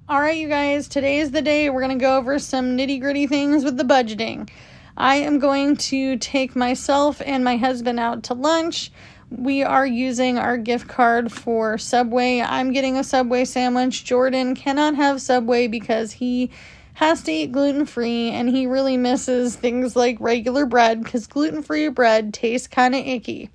All right, you guys, today is the day we're going to go over some nitty-gritty things with the budgeting. I am going to take myself and my husband out to lunch. We are using our gift card for Subway. I'm getting a Subway sandwich. Jordan cannot have Subway because he has to eat gluten-free, and he really misses things like regular bread because gluten-free bread tastes kind of icky.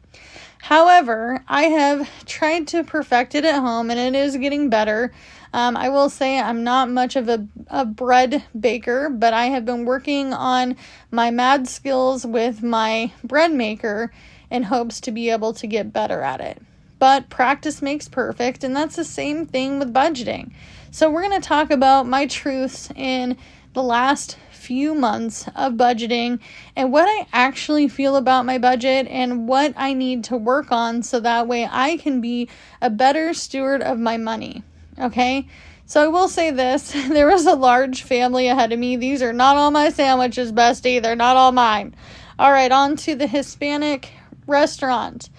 However, I have tried to perfect it at home, and it is getting better. I will say I'm not much of a bread baker, but I have been working on my mad skills with my bread maker in hopes to be able to get better at it. But practice makes perfect, and that's the same thing with budgeting. So we're going to talk about my truths in the last few months of budgeting and what I actually feel about my budget and what I need to work on so that way I can be a better steward of my money. Okay, so I will say this, there was a large family ahead of me. These are not all my sandwiches, bestie. They're not all mine. All right, on to the Hispanic restaurant.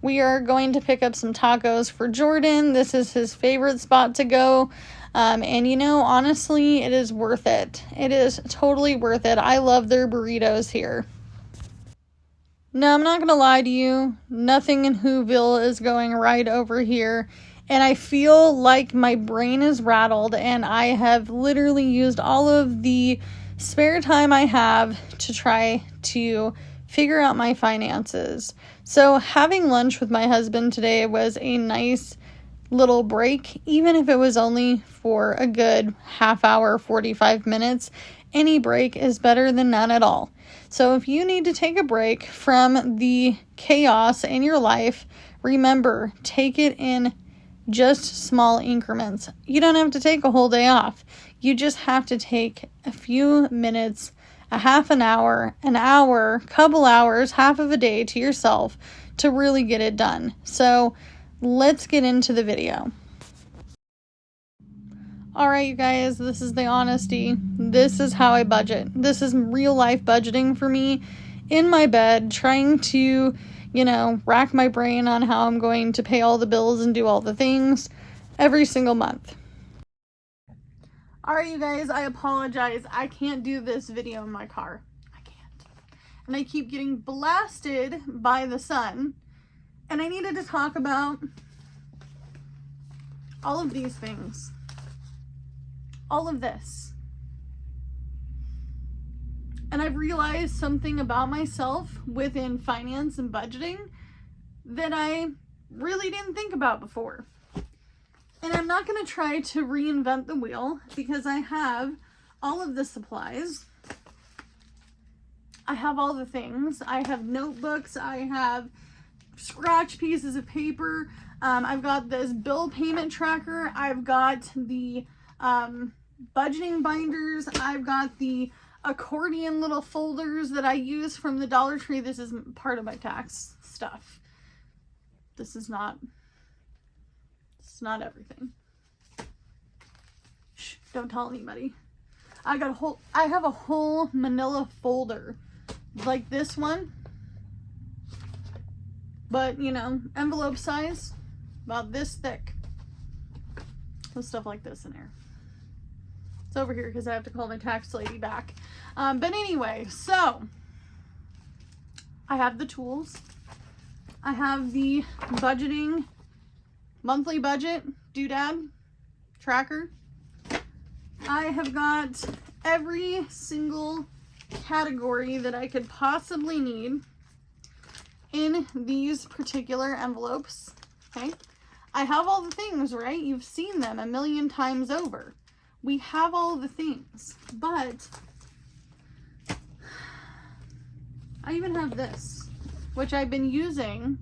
We are going to pick up some tacos for Jordan. This is his favorite spot to go. And honestly, it is worth it. It is totally worth it. I love their burritos here. No, I'm not going to lie to you. Nothing in Whoville is going right over here. And I feel like my brain is rattled, and I have literally used all of the spare time I have to try to figure out my finances. So having lunch with my husband today was a nice little break, even if it was only for a good half hour, 45 minutes. Any break is better than none at all. So if you need to take a break from the chaos in your life, remember, take it in just small increments. You don't have to take a whole day off. You just have to take a few minutes, a half an hour, couple hours, half of a day to yourself to really get it done. So let's get into the video. All right, you guys, this is the honesty. This is how I budget. This is real life budgeting for me in my bed, trying to rack my brain on how I'm going to pay all the bills and do all the things every single month. All right, you guys, I apologize. I can't do this video in my car. I can't. And I keep getting blasted by the sun. And I needed to talk about all of these things. All of this. And I've realized something about myself within finance and budgeting that I really didn't think about before. And I'm not going to try to reinvent the wheel because I have all of the supplies. I have all the things. I have notebooks. I have scratch pieces of paper. I've got this bill payment tracker. I've got the budgeting binders. I've got the accordion little folders that I use from the Dollar Tree. This is part of my tax stuff. This is not everything. Shh, don't tell anybody. I have a whole manila folder like this one, but envelope size, about this thick, with stuff like this in there. It's over here because I have to call my tax lady back. But anyway, so I have the tools. I have the budgeting monthly budget doodad tracker. I have got every single category that I could possibly need in these particular envelopes. Okay. I have all the things, right? You've seen them a million times over. We have all the things, but I even have this, which I've been using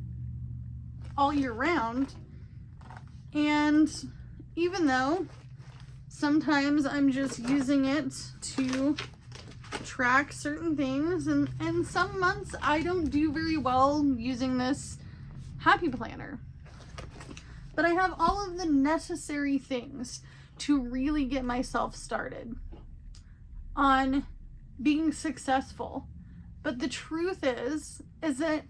all year round. And even though sometimes I'm just using it to track certain things, and some months I don't do very well using this happy planner, but I have all of the necessary things to really get myself started on being successful. But the truth is that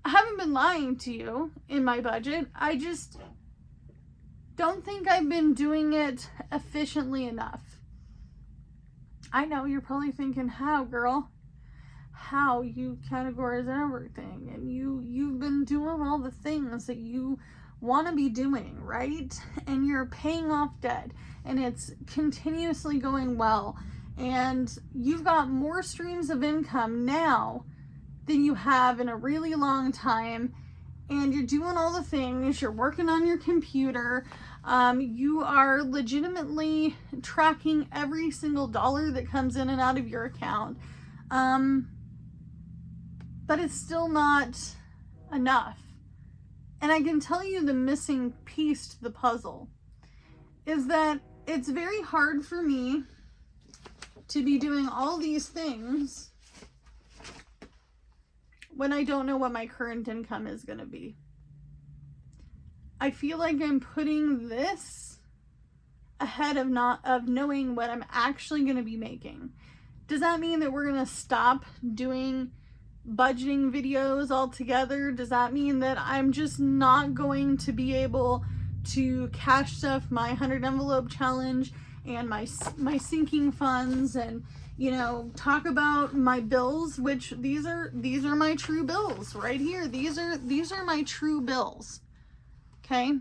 I haven't been lying to you in my budget. I just don't think I've been doing it efficiently enough. I know you're probably thinking, how, girl? How? You categorize everything, and you've been doing all the things that you want to be doing, right? And you're paying off debt, and it's continuously going well, and you've got more streams of income now than you have in a really long time, and you're doing all the things, you're working on your computer, you are legitimately tracking every single dollar that comes in and out of your account, but it's still not enough. And I can tell you the missing piece to the puzzle is that it's very hard for me to be doing all these things when I don't know what my current income is going to be. I feel like I'm putting this ahead of knowing what I'm actually going to be making. Does that mean that we're going to stop doing budgeting videos altogether? Does that mean that I'm just not going to be able to cash stuff my 100 envelope challenge and my sinking funds, and talk about my bills, which these are my true bills right here. These are my true bills. Okay?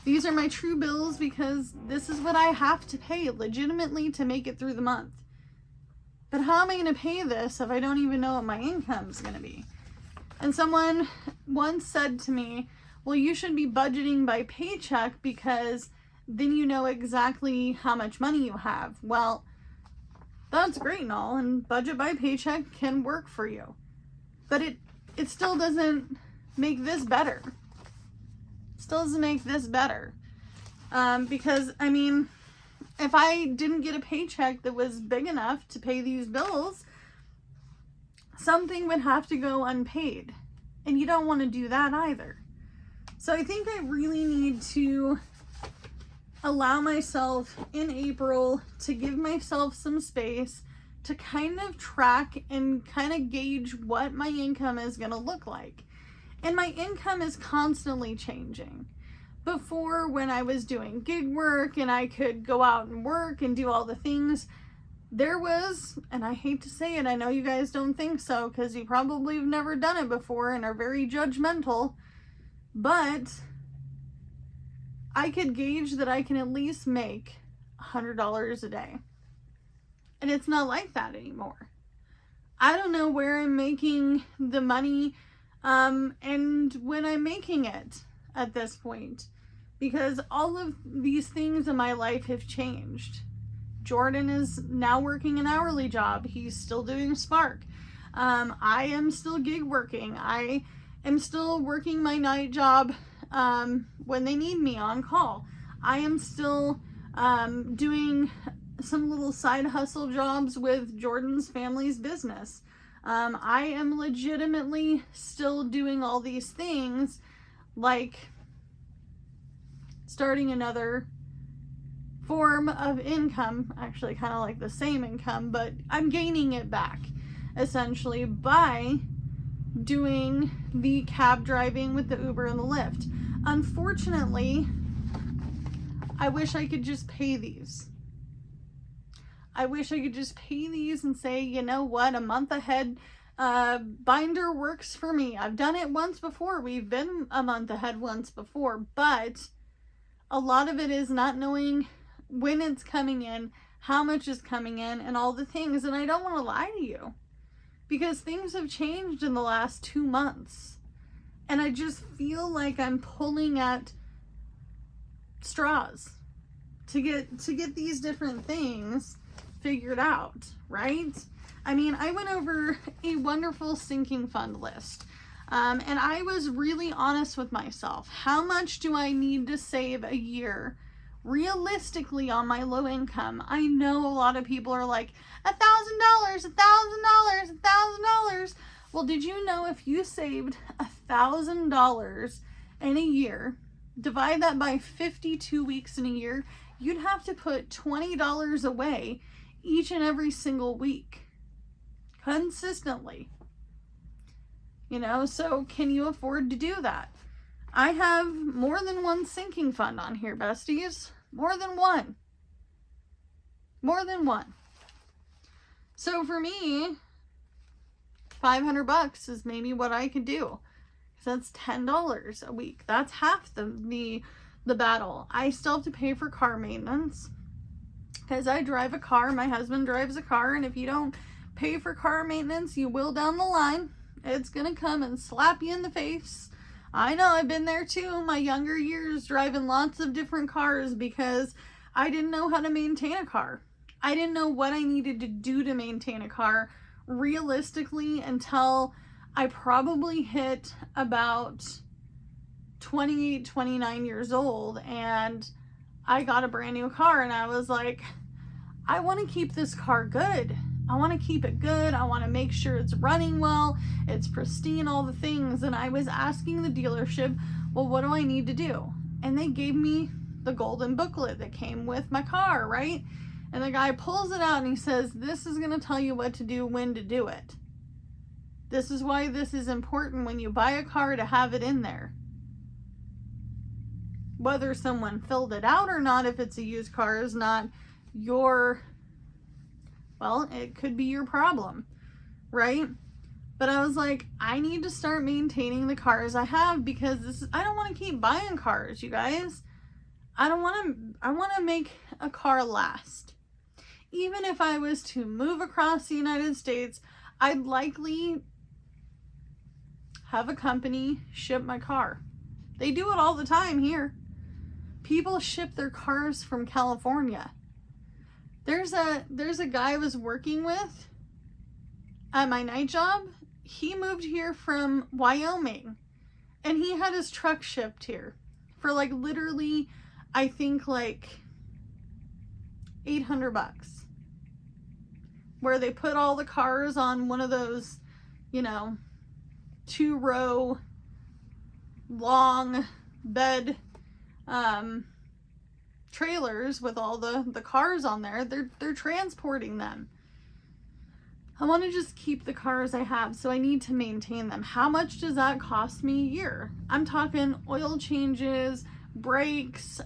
These are my true bills because this is what I have to pay legitimately to make it through the month. But how am I going to pay this if I don't even know what my income is going to be? And someone once said to me, well, you should be budgeting by paycheck because then you know exactly how much money you have. Well, that's great and all, and budget by paycheck can work for you. But it still doesn't make this better. Still doesn't make this better. Because, I mean, if I didn't get a paycheck that was big enough to pay these bills, something would have to go unpaid. And you don't want to do that either. So I think I really need to allow myself in April to give myself some space to kind of track and kind of gauge what my income is going to look like. And my income is constantly changing. Before, when I was doing gig work and I could go out and work and do all the things, there was, and I hate to say it, I know you guys don't think so because you probably have never done it before and are very judgmental, but I could gauge that I can at least make $100 a day. And it's not like that anymore. I don't know where I'm making the money and when I'm making it at this point, because all of these things in my life have changed. Jordan is now working an hourly job. He's still doing Spark. I am still gig working. I am still working my night job when they need me on call. I am still doing some little side hustle jobs with Jordan's family's business. I am legitimately still doing all these things, like starting another form of income, actually kind of like the same income, but I'm gaining it back essentially by doing the cab driving with the Uber and the Lyft. Unfortunately, I wish I could just pay these. I wish I could just pay these and say, you know what, a month ahead binder works for me. I've done it once before. We've been a month ahead once before, but a lot of it is not knowing when it's coming in, how much is coming in, and all the things. And I don't want to lie to you because things have changed in the last 2 months. And I just feel like I'm pulling at straws to get these different things figured out, right? I mean, I went over a wonderful sinking fund list. And I was really honest with myself. How much do I need to save a year realistically on my low income? I know a lot of people are like, $1,000, $1,000, $1,000. Well, did you know if you saved $1,000 in a year, divide that by 52 weeks in a year, you'd have to put $20 away each and every single week consistently. So can you afford to do that? I have more than one sinking fund on here, besties. More than one. More than one. So for me, $500 is maybe what I could do. That's $10 a week. That's half the battle. I still have to pay for car maintenance because I drive a car. My husband drives a car, and if you don't pay for car maintenance, you will down the line. It's gonna come and slap you in the face. I know, I've been there too. My younger years, driving lots of different cars because I didn't know how to maintain a car. I didn't know what I needed to do to maintain a car realistically until I probably hit about 28, 29 years old, and I got a brand new car, and I was like, I want to keep this car good. I want to keep it good. I want to make sure it's running well, it's pristine, all the things. And I was asking the dealership, well, what do I need to do? And they gave me the golden booklet that came with my car, right? And the guy pulls it out and he says, this is going to tell you what to do, when to do it. This is why this is important when you buy a car, to have it in there. Whether someone filled it out or not, if it's a used car, is not your, well, it could be your problem, right? But I was like, I need to start maintaining the cars I have, because I don't want to keep buying cars, you guys. I want to make a car last. Even if I was to move across the United States, I'd likely have a company ship my car. They do it all the time here. People ship their cars from California. There's a guy I was working with at my night job. He moved here from Wyoming, and he had his truck shipped here for like literally, I think like $800, where they put all the cars on one of those, 2-row long bed trailers with all the cars on there. They're transporting them. I want to just keep the cars I have, so I need to maintain them. How much does that cost me a year? I'm talking oil changes, brakes,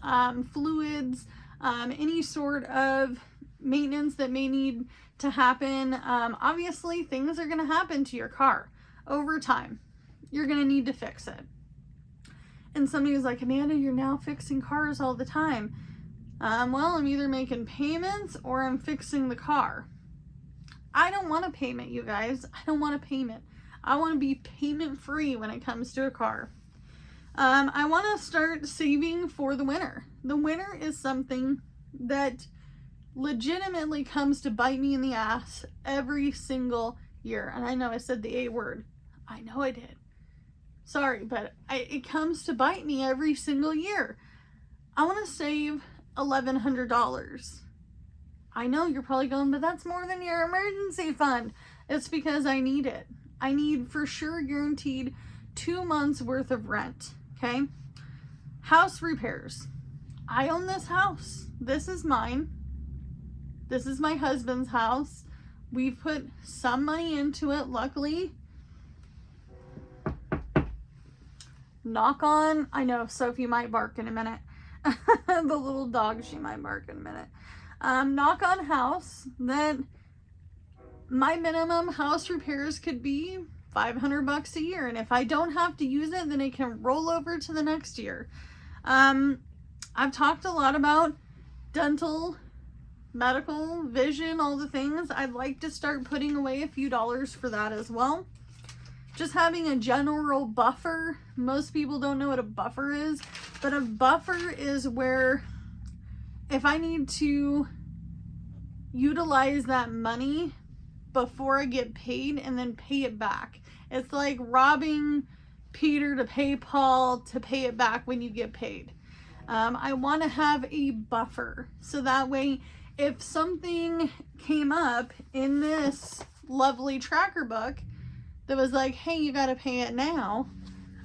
fluids, any sort of maintenance that may need to happen. Obviously, things are going to happen to your car over time. You're going to need to fix it. And somebody was like, Amanda, you're now fixing cars all the time. Well, I'm either making payments or I'm fixing the car. I don't want a payment, you guys. I don't want a payment. I want to be payment free when it comes to a car. I want to start saving for the winter. The winter is something that legitimately comes to bite me in the ass every single year. And I know I said the A word. I know I did. Sorry, but it comes to bite me every single year. I want to save $1,100. I know you're probably going, but that's more than your emergency fund. It's because I need it. I need for sure guaranteed 2 months worth of rent. Okay. House repairs. I own this house. This is mine. This is my husband's house. We've put some money into it, luckily. Knock on, I know Sophie might bark in a minute. The little dog, she might bark in a minute. Knock on house that my minimum house repairs could be $500 a year. And if I don't have to use it, then it can roll over to the next year. I've talked a lot about dental, medical, vision, all the things. I'd like to start putting away a few dollars for that as well. Just having a general buffer. Most people don't know what a buffer is, but a buffer is where if I need to utilize that money before I get paid and then pay it back. It's like robbing Peter to pay Paul to pay it back when you get paid. I want to have a buffer so that way if something came up in this lovely tracker book that was like, hey, you got to pay it now,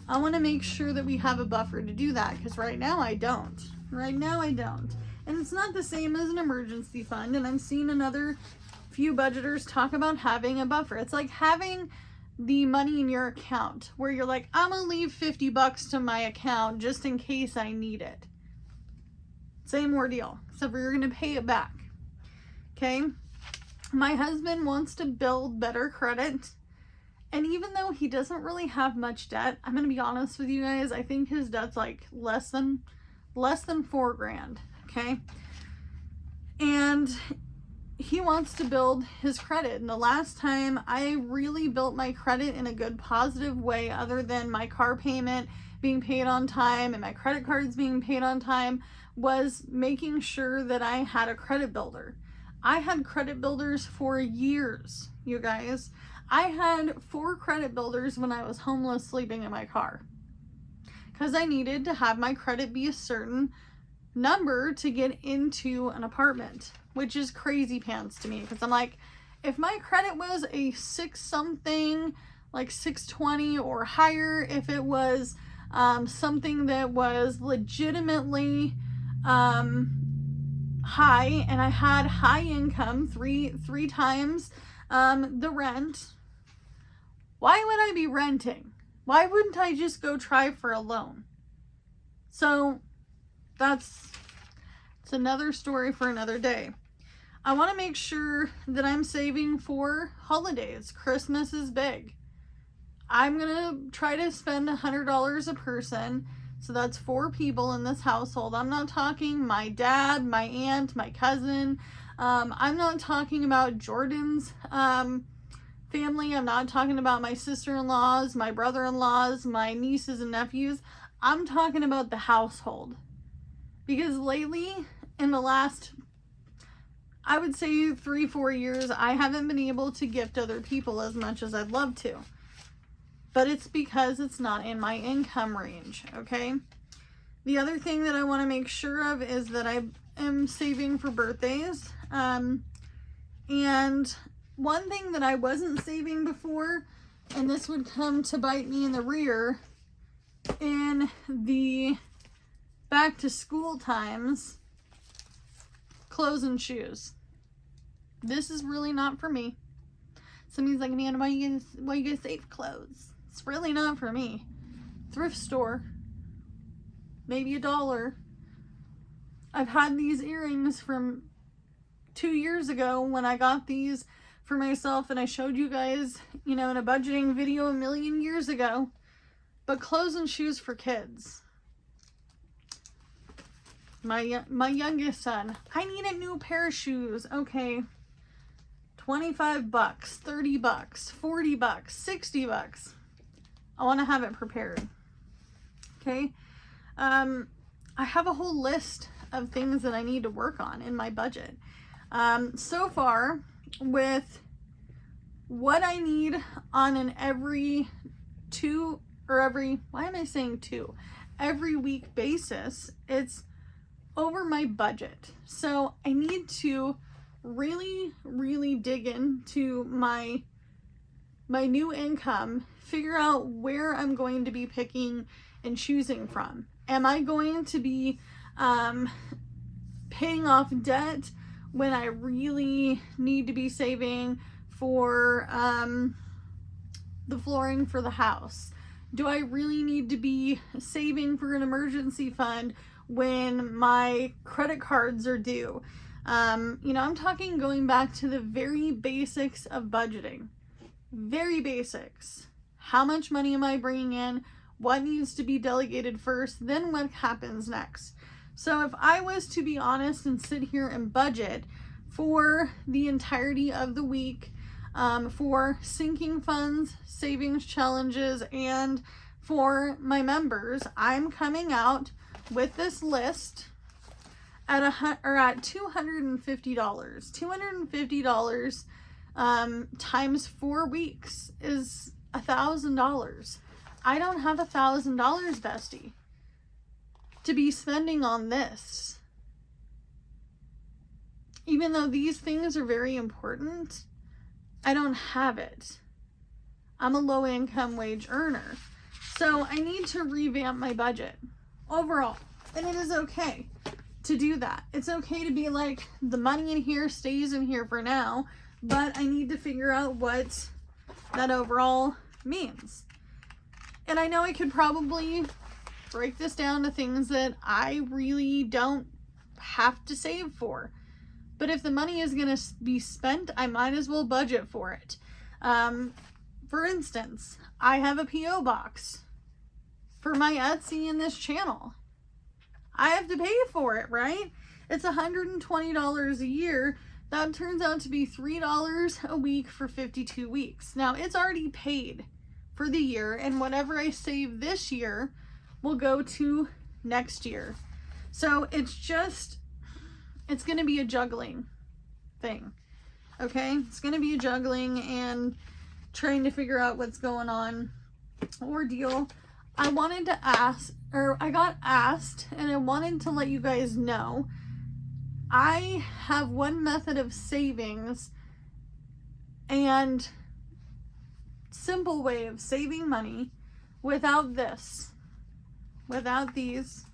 I want to make sure that we have a buffer to do that, because right now I don't. Right now I don't. And it's not the same as an emergency fund, and I've seen another few budgeters talk about having a buffer. It's like having the money in your account where you're like, I'm gonna leave $50 to my account just in case I need it. Same ordeal, except for you're gonna pay it back. Okay? My husband wants to build better credit. And even though he doesn't really have much debt, I'm going to be honest with you guys, I think his debt's like less than $4,000, okay? And he wants to build his credit. And the last time I really built my credit in a good positive way, other than my car payment being paid on time and my credit cards being paid on time, was making sure that I had a credit builder. I had credit builders for years, you guys. I had 4 credit builders when I was homeless sleeping in my car because I needed to have my credit be a certain number to get into an apartment, which is crazy pants to me because I'm like, if my credit was a 6 something, like 620 or higher, if it was something that was legitimately high and I had high income, three times the rent, why would I be renting? Why wouldn't I just go try for a loan? So it's another story for another day. I want to make sure that I'm saving for holidays. Christmas is big. I'm going to try to spend $100 a person. So that's 4 people in this household. I'm not talking my dad, my aunt, my cousin. I'm not talking about Jordan's family. I'm not talking about my sister-in-laws, my brother-in-laws, my nieces and nephews. I'm talking about the household. Because lately, in the last, I would say 3-4 years, I haven't been able to gift other people as much as I'd love to. But it's because it's not in my income range, okay? The other thing that I want to make sure of is that I am saving for birthdays. And one thing that I wasn't saving before, and this would come to bite me in the rear in the back to school times, clothes and shoes. This is really not for me. Somebody's like, man, why you gonna save clothes? It's really not for me. Thrift store, maybe $1. I've had these earrings from 2 years ago when I got these for myself, and I showed you guys, in a budgeting video a million years ago. But clothes and shoes for kids. My youngest son, I need a new pair of shoes. Okay, $25, $30, $40, $60. I want to have it prepared. Okay. I have a whole list of things that I need to work on in my budget. So far, with what I need on an every week basis, it's over my budget. So I need to really, really dig into my new income, figure out where I'm going to be picking and choosing from. Am I going to be paying off debt when I really need to be saving for the flooring for the house? Do I really need to be saving for an emergency fund when my credit cards are due? I'm talking going back to the very basics of budgeting. Very basics. How much money am I bringing in? What needs to be delegated first? Then what happens next? So if I was to be honest and sit here and budget for the entirety of the week, for sinking funds, savings challenges, and for my members, I'm coming out with this list at $250. $250 times 4 weeks is $1,000. I don't have $1,000, bestie, to be spending on this. Even though these things are very important, I don't have it. I'm a low income wage earner. So I need to revamp my budget overall. And it is okay to do that. It's okay to be like, the money in here stays in here for now, but I need to figure out what that overall means. And I know I could probably break this down to things that I really don't have to save for. But if the money is going to be spent, I might as well budget for it. For instance, I have a P.O. box for my Etsy and this channel. I have to pay for it, right? It's $120 a year. That turns out to be $3 a week for 52 weeks. Now, it's already paid for the year, and whatever I save this year will go to next year. So it's going to be a juggling thing, okay? It's going to be a juggling and trying to figure out what's going on ordeal. I wanted to ask, or I got asked, and I wanted to let you guys know, I have one method of savings and simple way of saving money without this, without these,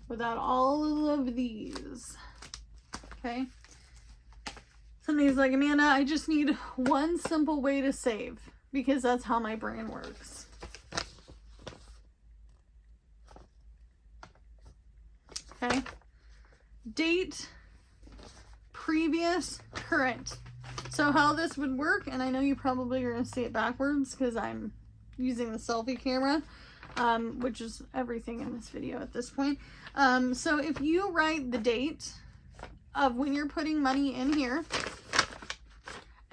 without all of these, okay? Somebody's like, Amanda, I just need one simple way to save, because that's how my brain works. Okay? Date, previous, current. So how this would work, and I know you probably are going to see it backwards because I'm using the selfie camera, which is everything in this video at this point. So if you write the date of when you're putting money in here,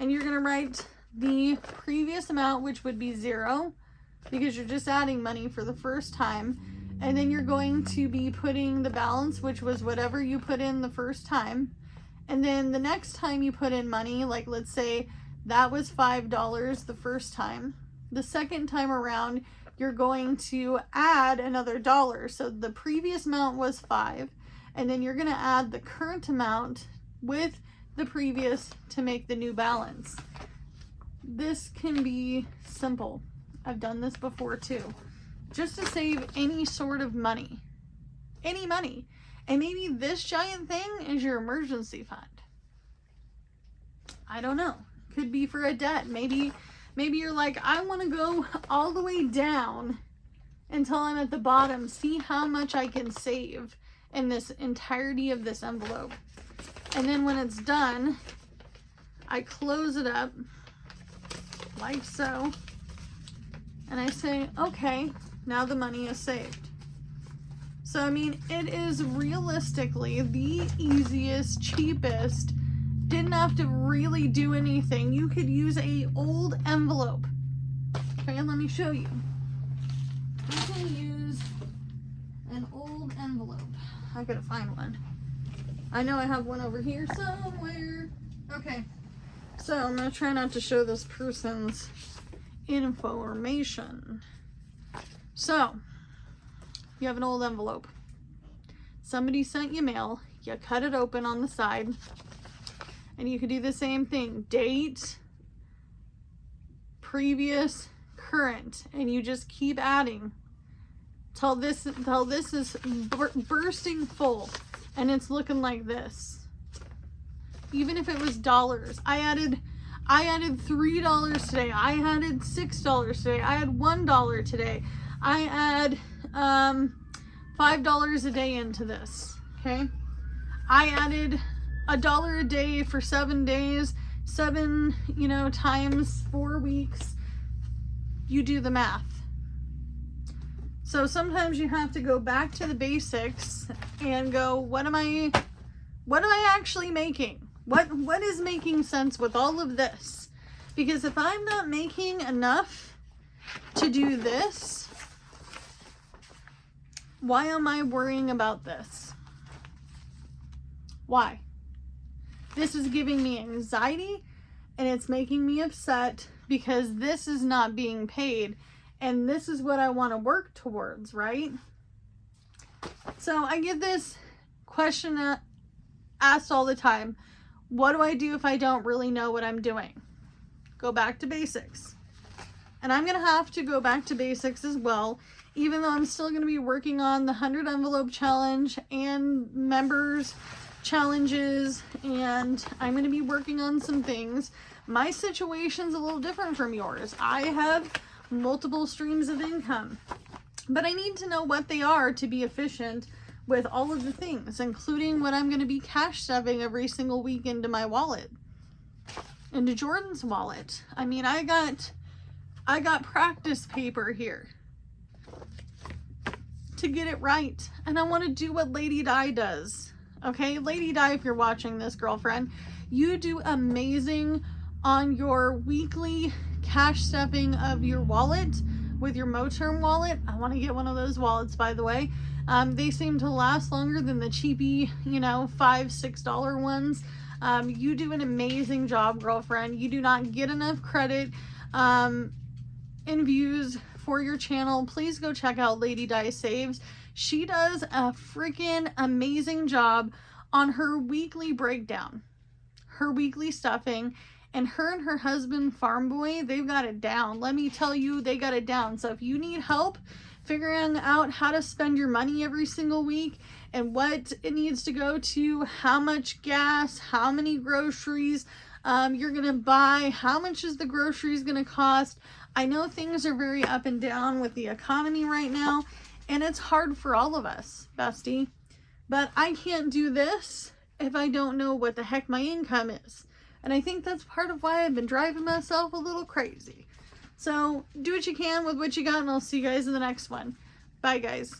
and you're going to write the previous amount, which would be 0, because you're just adding money for the first time, and then you're going to be putting the balance, which was whatever you put in the first time. And then the next time you put in money, like let's say that was $5 the first time. The second time around, you're going to add another dollar. So the previous amount was 5, and then you're going to add the current amount with the previous to make the new balance. This can be simple. I've done this before too. Just to save any sort of money. Any money. And maybe this giant thing is your emergency fund. I don't know. Could be for a debt. Maybe you're like, I want to go all the way down until I'm at the bottom. See how much I can save in this entirety of this envelope. And then when it's done, I close it up like so. And I say, okay, now the money is saved. So, I mean, it is realistically the easiest, cheapest, didn't have to really do anything. You could use an old envelope. Okay, let me show you. You can use an old envelope. I gotta find one. I know I have one over here somewhere. Okay, so I'm gonna try not to show this person's information. So, you have an old envelope. Somebody sent you mail. You cut it open on the side. And you could do the same thing. Date, previous, current. And you just keep adding till this is bursting full. And it's looking like this. Even if it was dollars. I added $3 today. I added $6 today. I had $1 today. I add $5 a day into this. Okay, I added $1 a day for 7 days, 7 times 4 weeks. You do the math. So sometimes you have to go back to the basics and go, what am I actually making? What is making sense with all of this? Because if I'm not making enough to do this, why am I worrying about this? Why? This is giving me anxiety, and it's making me upset because this is not being paid, and this is what I want to work towards, right? So I get this question asked all the time. What do I do if I don't really know what I'm doing? Go back to basics. And I'm going to have to go back to basics as well, even though I'm still going to be working on the 100 envelope challenge and members challenges, and I'm going to be working on some things. My situation's a little different from yours. I have multiple streams of income, but I need to know what they are to be efficient with all of the things, including what I'm going to be cash stuffing every single week into my wallet, into Jordan's wallet. I mean, I got practice paper here to get it right, and I want to do what Lady Di does. Okay, Lady Di, if you're watching this, girlfriend, you do amazing on your weekly cash stuffing of your wallet with your Moterm wallet. I want to get one of those wallets, by the way. They seem to last longer than the cheapy, you know, $5-6 ones. You do an amazing job, girlfriend. You do not get enough credit and views for your channel. Please go check out Lady Di Saves. She does a freaking amazing job on her weekly breakdown, her weekly stuffing, and her husband, Farm Boy, they've got it down. Let me tell you, they got it down. So if you need help figuring out how to spend your money every single week and what it needs to go to, how much gas, how many groceries you're going to buy, how much is the groceries going to cost. I know things are very up and down with the economy right now, and it's hard for all of us, bestie. But I can't do this if I don't know what the heck my income is. And I think that's part of why I've been driving myself a little crazy. So do what you can with what you got, and I'll see you guys in the next one. Bye, guys.